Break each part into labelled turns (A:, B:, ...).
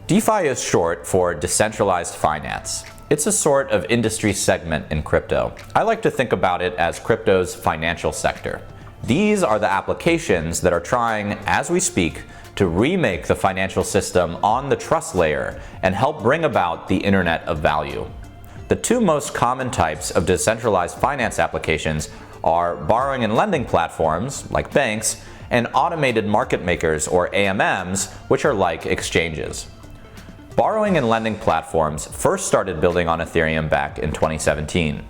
A: DeFi is short for decentralized finance. It's a sort of industry segment in crypto. I like to think about it as crypto's financial sector. These are the applications that are trying, as we speak, to remake the financial system on the trust layer and help bring about the Internet of Value. The two most common types of decentralized finance applications are borrowing and lending platforms, like banks, and automated market makers, or AMMs, which are like exchanges. Borrowing and lending platforms first started building on Ethereum back in 2017.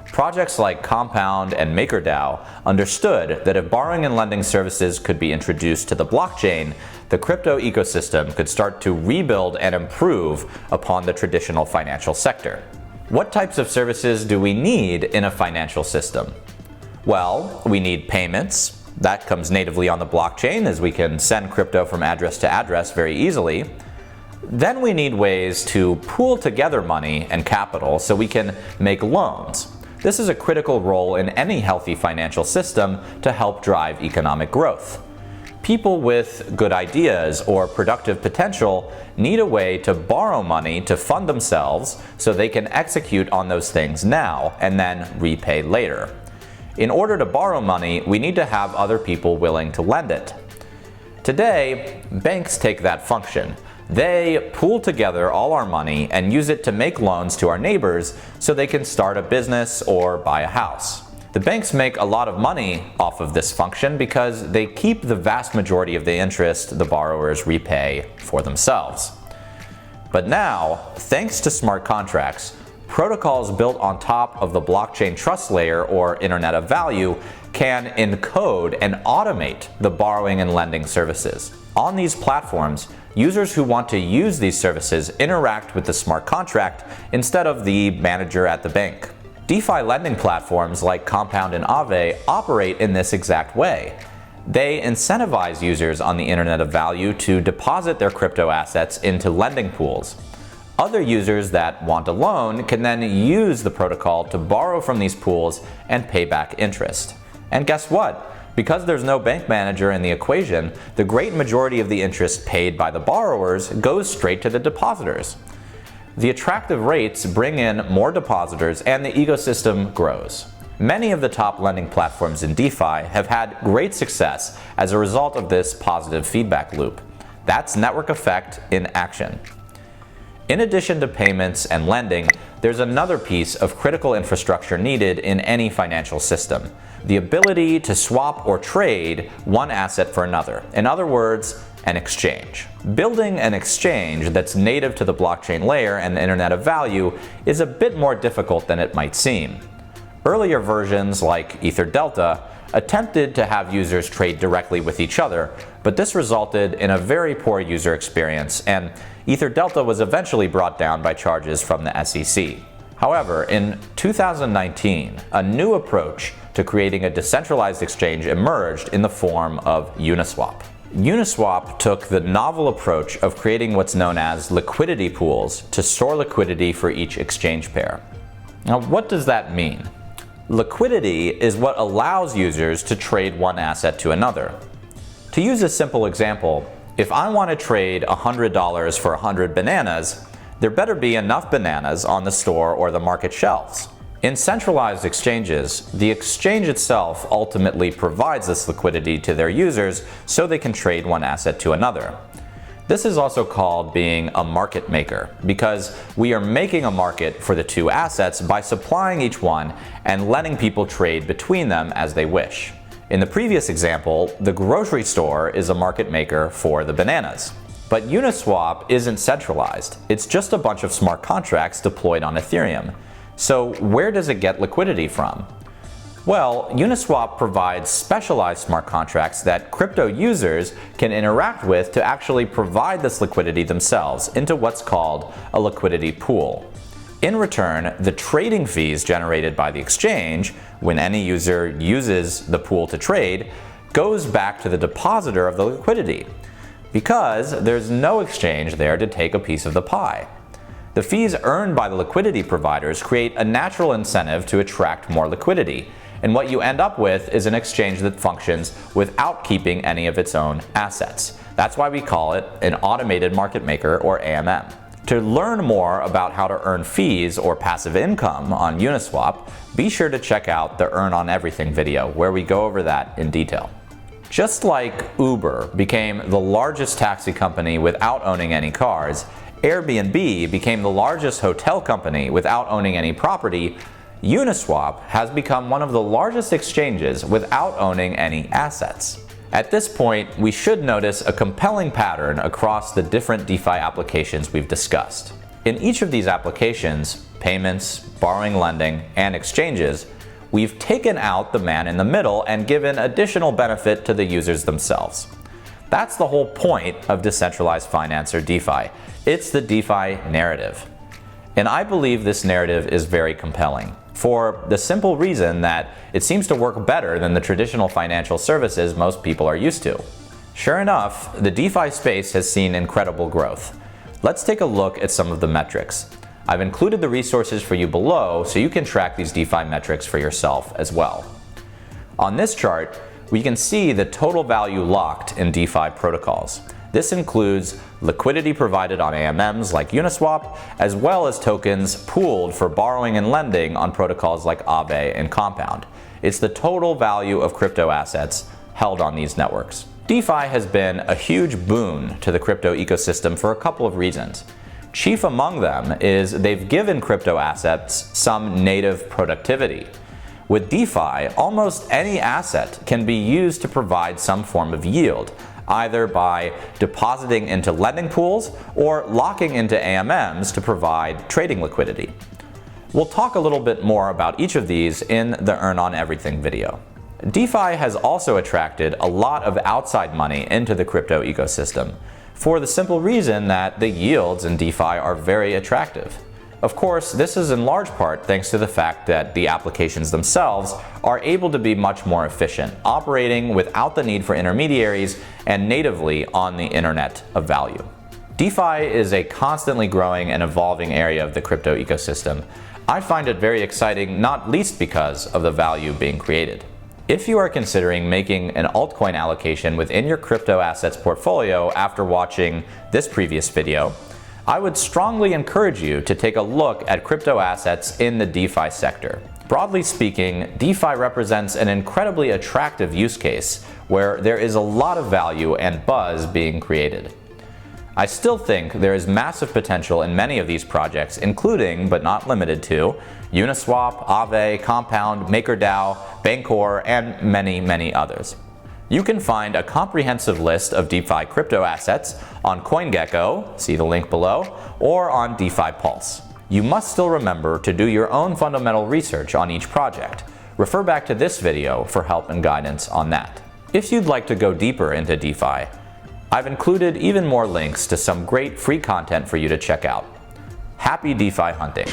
A: Projects like Compound and MakerDAO understood that if borrowing and lending services could be introduced to the blockchain, the crypto ecosystem could start to rebuild and improve upon the traditional financial sector. What types of services do we need in a financial system? Well, we need payments. That comes natively on the blockchain, as we can send crypto from address to address very easily. Then we need ways to pool together money and capital so we can make loans. This is a critical role in any healthy financial system to help drive economic growth. People with good ideas or productive potential need a way to borrow money to fund themselves so they can execute on those things now and then repay later. In order to borrow money, we need to have other people willing to lend it. Today, banks take that function. They pool together all our money and use it to make loans to our neighbors so they can start a business or buy a house. The banks make a lot of money off of this function because they keep the vast majority of the interest the borrowers repay for themselves. But now, thanks to smart contracts, protocols built on top of the blockchain trust layer, or Internet of Value, can encode and automate the borrowing and lending services. On these platforms, users who want to use these services interact with the smart contract instead of the manager at the bank. DeFi lending platforms like Compound and Aave operate in this exact way. They incentivize users on the Internet of Value to deposit their crypto assets into lending pools. Other users that want a loan can then use the protocol to borrow from these pools and pay back interest. And guess what? Because there's no bank manager in the equation, the great majority of the interest paid by the borrowers goes straight to the depositors. The attractive rates bring in more depositors and the ecosystem grows. Many of the top lending platforms in DeFi have had great success as a result of this positive feedback loop. That's network effect in action. In addition to payments and lending, there's another piece of critical infrastructure needed in any financial system: the ability to swap or trade one asset for another. In other words, an exchange. Building an exchange that's native to the blockchain layer and the Internet of Value is a bit more difficult than it might seem. Earlier versions, like EtherDelta, attempted to have users trade directly with each other, but this resulted in a very poor user experience, and EtherDelta was eventually brought down by charges from the SEC. However, in 2019, a new approach to creating a decentralized exchange emerged in the form of Uniswap. Uniswap took the novel approach of creating what's known as liquidity pools to store liquidity for each exchange pair. Now, what does that mean? Liquidity is what allows users to trade one asset to another. To use a simple example, if I want to trade $100 for 100 bananas, there better be enough bananas on the store or the market shelves. In centralized exchanges, the exchange itself ultimately provides this liquidity to their users so they can trade one asset to another. This is also called being a market maker, because we are making a market for the two assets by supplying each one and letting people trade between them as they wish. In the previous example, the grocery store is a market maker for the bananas. But Uniswap isn't centralized. It's just a bunch of smart contracts deployed on Ethereum. So where does it get liquidity from? Well, Uniswap provides specialized smart contracts that crypto users can interact with to actually provide this liquidity themselves into what's called a liquidity pool. In return, the trading fees generated by the exchange, when any user uses the pool to trade, goes back to the depositor of the liquidity, because there's no exchange there to take a piece of the pie. The fees earned by the liquidity providers create a natural incentive to attract more liquidity, and what you end up with is an exchange that functions without keeping any of its own assets. That's why we call it an automated market maker, or AMM. To learn more about how to earn fees or passive income on Uniswap, be sure to check out the Earn on Everything video, where we go over that in detail. Just like Uber became the largest taxi company without owning any cars, Airbnb became the largest hotel company without owning any property, Uniswap has become one of the largest exchanges without owning any assets. At this point, we should notice a compelling pattern across the different DeFi applications we've discussed. In each of these applications, payments, borrowing, lending, and exchanges, we've taken out the man in the middle and given additional benefit to the users themselves. That's the whole point of decentralized finance, or DeFi. It's the DeFi narrative. And I believe this narrative is very compelling, for the simple reason that it seems to work better than the traditional financial services most people are used to. Sure enough, the DeFi space has seen incredible growth. Let's take a look at some of the metrics. I've included the resources for you below so you can track these DeFi metrics for yourself as well. On this chart, we can see the total value locked in DeFi protocols. This includes liquidity provided on AMMs like Uniswap, as well as tokens pooled for borrowing and lending on protocols like Aave and Compound. It's the total value of crypto assets held on these networks. DeFi has been a huge boon to the crypto ecosystem for a couple of reasons. Chief among them is they've given crypto assets some native productivity. With DeFi, almost any asset can be used to provide some form of yield, either by depositing into lending pools or locking into AMMs to provide trading liquidity. We'll talk a little bit more about each of these in the Earn on Everything video. DeFi has also attracted a lot of outside money into the crypto ecosystem, for the simple reason that the yields in DeFi are very attractive. Of course, this is in large part thanks to the fact that the applications themselves are able to be much more efficient, operating without the need for intermediaries and natively on the internet of value. DeFi is a constantly growing and evolving area of the crypto ecosystem. I find it very exciting, not least because of the value being created. If you are considering making an altcoin allocation within your crypto assets portfolio after watching this previous video, I would strongly encourage you to take a look at crypto assets in the DeFi sector. Broadly speaking, DeFi represents an incredibly attractive use case where there is a lot of value and buzz being created. I still think there is massive potential in many of these projects, including, but not limited to, Uniswap, Aave, Compound, MakerDAO, Bancor, and many, many others. You can find a comprehensive list of DeFi crypto assets on CoinGecko, see the link below, or on DeFi Pulse. You must still remember to do your own fundamental research on each project. Refer back to this video for help and guidance on that. If you'd like to go deeper into DeFi, I've included even more links to some great free content for you to check out. Happy DeFi hunting!